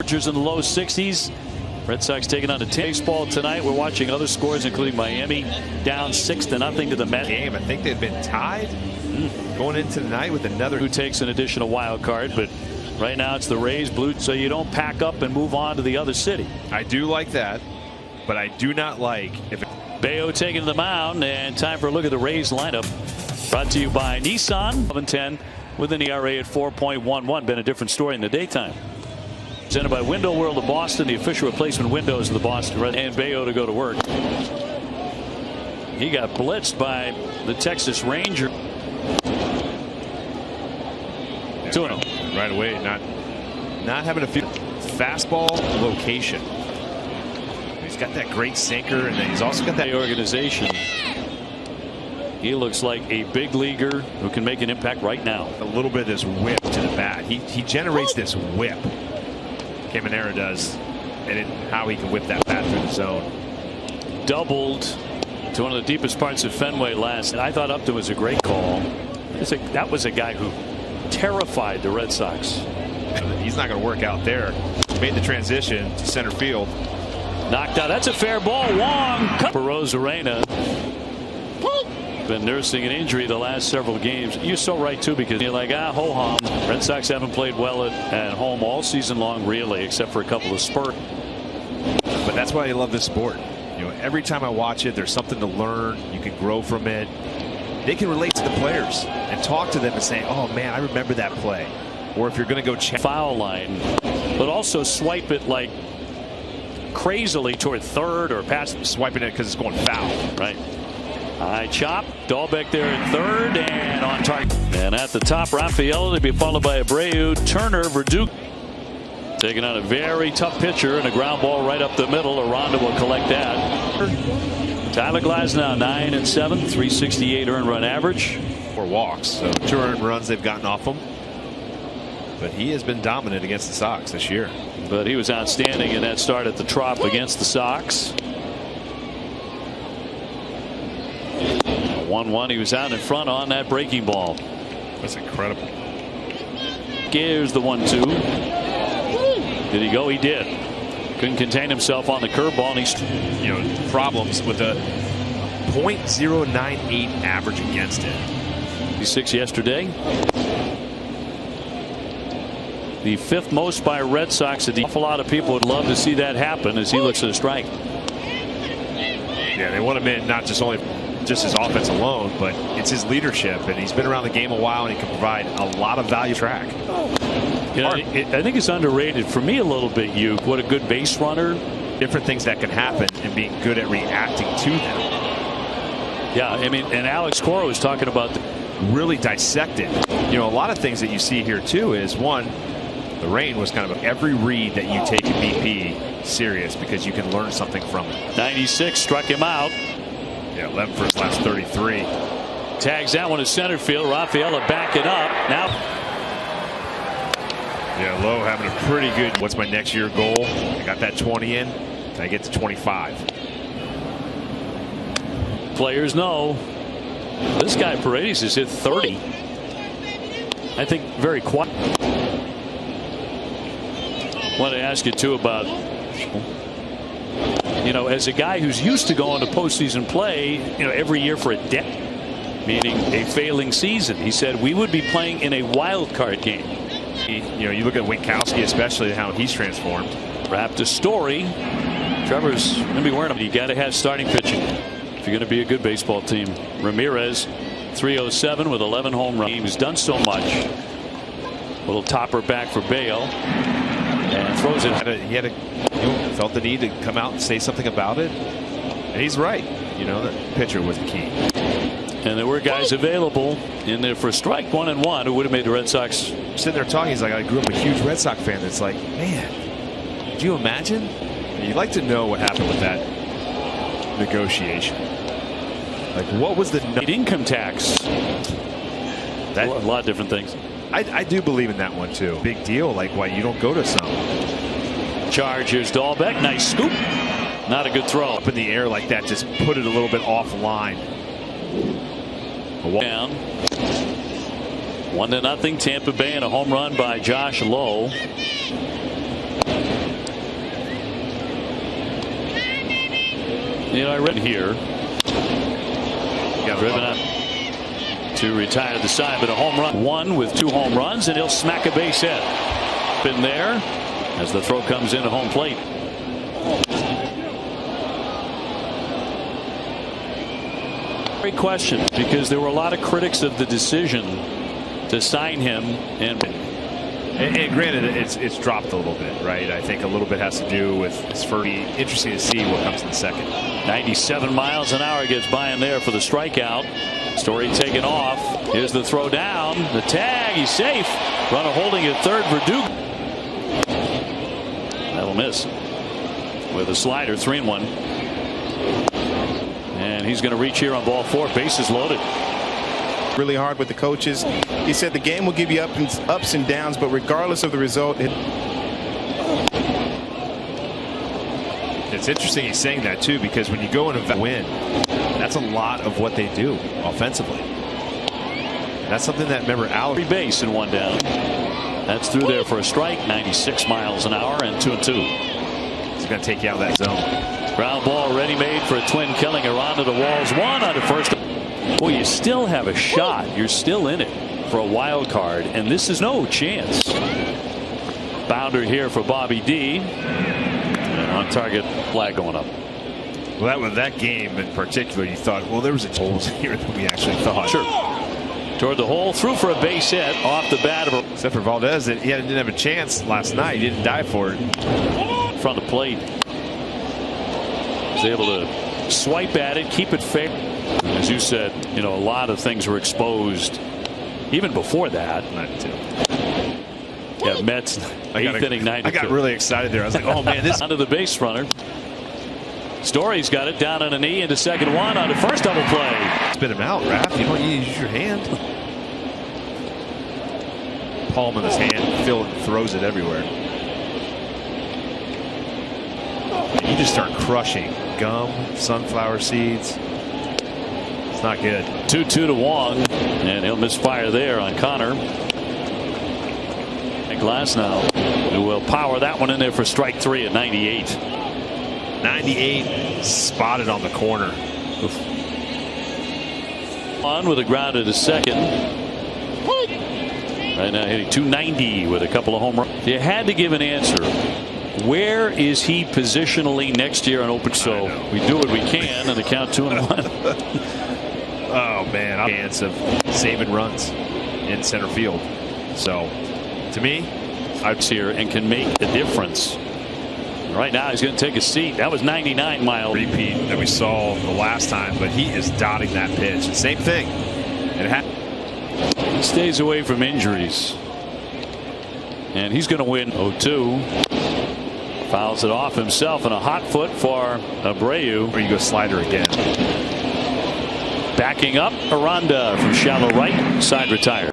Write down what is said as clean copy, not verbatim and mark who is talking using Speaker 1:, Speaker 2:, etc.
Speaker 1: temperatures in the low 60s. Red Sox taking on the baseball tonight. We're watching other scores, including Miami down 6-0 to the Mets.
Speaker 2: Game. I think they've been tied going into the night with another.
Speaker 1: Who takes an additional wild card, but right now it's the Rays, Blue, so you don't pack up and move on to the other city.
Speaker 2: I do like that, but I do not like if
Speaker 1: Bayo taking to the mound, and time for a look at the Rays lineup. Brought to you by Nissan. 11-10 with an ERA at 4.11. Been a different story in the daytime. Presented by Window World of Boston, the official replacement windows of the Boston Red, and Bayo to go to work. He got blitzed by the Texas Ranger. 2-0.
Speaker 2: Right away, not having a fastball location. He's got that great sinker, and then he's also got that
Speaker 1: organization. He looks like a big leaguer who can make an impact right now.
Speaker 2: A little bit of this whip to the bat. He generates this whip. Caminera does, and how he can whip that bat through the zone.
Speaker 1: Doubled to one of the deepest parts of Fenway last, and I thought Upton was a great call. That was a guy who terrified the Red Sox.
Speaker 2: He's not going to work out there. Made the transition to center field.
Speaker 1: Knocked out. That's a fair ball. Wong. Rosarena been nursing an injury the last several games. You're so right too, because you're like, ho hum. Red Sox haven't played well at home all season long, really, except for a couple of spurts.
Speaker 2: But that's why I love this sport. You know, every time I watch it, there's something to learn. You can grow from it. They can relate to the players and talk to them and say, oh man, I remember that play. Or if you're going to go check
Speaker 1: foul line, but also swipe it like crazily toward third or past,
Speaker 2: swiping it because it's going foul.
Speaker 1: Right. High chop. Dahlbeck there at third and on target. And at the top, Rafael to be followed by Abreu, Turner, Verdugo. Taking on a very tough pitcher and a ground ball right up the middle. Aranda will collect that. Tyler Glasnow 9-7, 368 earned run average.
Speaker 2: 4 walks, so 2 earned runs they've gotten off him. But he has been dominant against the Sox this year.
Speaker 1: But he was outstanding in that start at the Trop against the Sox. 1-1. He was out in front on that breaking ball.
Speaker 2: That's incredible.
Speaker 1: Here's the 1-2. Did he go? He did. Couldn't contain himself on the curveball. And he's
Speaker 2: problems with a .098 average against it.
Speaker 1: 6 yesterday. The 5th most by Red Sox. An awful lot of people would love to see that happen as he looks at a strike.
Speaker 2: Yeah, they want him in not just his offense alone, but it's his leadership, and he's been around the game a while, and he can provide a lot of value track.
Speaker 1: I think it's underrated for me a little bit. What a good base runner.
Speaker 2: Different things that can happen and being good at reacting to them.
Speaker 1: Yeah, I mean, and Alex Cora was talking about
Speaker 2: really dissected. A lot of things that you see here too is, one, the rain was kind of every read that you take in BP serious, because you can learn something from it.
Speaker 1: 96 struck him out.
Speaker 2: Yeah, 11 for his last 33.
Speaker 1: Tags that one to center field. Rafaela backing up now.
Speaker 2: Yeah, Lowe having a pretty good. What's my next year goal? I got that 20 in. Can I get to 25?
Speaker 1: Players know this guy Paredes has hit 30. I think very quiet. Want to ask you too about, as a guy who's used to going to postseason play, every year for a decade, meaning a failing season. He said we would be playing in a wild card game.
Speaker 2: You look at Winkowski, especially how he's transformed.
Speaker 1: Wrapped a story. Trevor's going to be wearing them. You got to have starting pitching if you're going to be a good baseball team. Ramirez, 307 with 11 home runs. He's done so much. Little topper back for Bayo. And throws it.
Speaker 2: He felt the need to come out and say something about it. And he's right. The pitcher was the key.
Speaker 1: And there were guys available in there for strike 1-1 who would have made the Red Sox.
Speaker 2: Sitting there talking, he's like, I grew up a huge Red Sox fan. It's like, man, could you imagine? You'd like to know what happened with that negotiation. Like, what was the
Speaker 1: income tax? A lot of different things.
Speaker 2: I do believe in that one too. Big deal, like why you don't go to some.
Speaker 1: Chargers, Dahlbeck, nice scoop. Not a good throw.
Speaker 2: Up in the air like that, just put it a little bit offline.
Speaker 1: Down. 1-0 Tampa Bay, and a home run by Josh Lowe. You know, I read here. Driven up to retire the side, but a home run. One with 2 home runs, and he'll smack a base hit. Been there as the throw comes into home plate. Great question, because there were a lot of critics of the decision to sign him, and
Speaker 2: granted, it's dropped a little bit, right? I think a little bit has to do with it's pretty interesting to see what comes in the second.
Speaker 1: 97 miles an hour gets by him there for the strikeout. Story taken off. Here's the throw down. The tag. He's safe. Runner holding at third. Verdugo. That'll miss with a slider. 3-1. And he's going to reach here on ball 4. Bases loaded.
Speaker 3: Really hard with the coaches. He said the game will give you ups and downs, but regardless of the result,
Speaker 2: it's interesting he's saying that too, because when you go in and win, that's a lot of what they do offensively. And that's something that, remember,
Speaker 1: Free base and 1 down. That's through there for a strike. 96 miles an hour and 2-2.
Speaker 2: He's going to take you out of that zone.
Speaker 1: Ground ball ready made for a twin killing. Around to the walls. 1 on the first. Well, you still have a shot. You're still in it for a wild card, and this is no chance. Bounder here for Bobby D. And on target flag going up.
Speaker 2: Well, with that game in particular, you thought, well, there was a holes here that we actually thought.
Speaker 1: Sure. Toward the hole, through for a base hit off the bat of a.
Speaker 2: Except for Valdez, he didn't have a chance last night. He didn't die for it.
Speaker 1: In front of the plate. Was able to swipe at it, keep it fair. As you said, you know, a lot of things were exposed even before that.
Speaker 2: 92.
Speaker 1: Yeah, Mets 8th inning 92.
Speaker 2: I got really excited there. I was like, oh man, this.
Speaker 1: Onto the base runner. Story's got it down on a knee into second 1 on the first double play.
Speaker 2: Spit him out, Raph. You don't use your hand. Palm in his hand, Phil throws it everywhere. You just start crushing gum, sunflower seeds. It's not good.
Speaker 1: 2-2 to Wong, and he'll misfire there on Connor. And Glasnow, who will power that one in there for strike 3 at 98.
Speaker 2: 98 spotted on the corner.
Speaker 1: Oof. On with a ground to second. Right now hitting 290 with a couple of home runs. You had to give an answer. Where is he positionally next year on open? So we do what we can and the count 2-1.
Speaker 2: Oh man, chance of saving runs in center field. So to me,
Speaker 1: I'd here and can make a difference. Right now he's going to take a seat. That was 99 mile
Speaker 2: repeat that we saw the last time, but he is dotting that pitch. The same thing.
Speaker 1: He stays away from injuries, and he's going to win 0-2. Fouls it off himself, and a hot foot for Abreu.
Speaker 2: Or you go slider again.
Speaker 1: Backing up, Aranda from shallow right, side retired.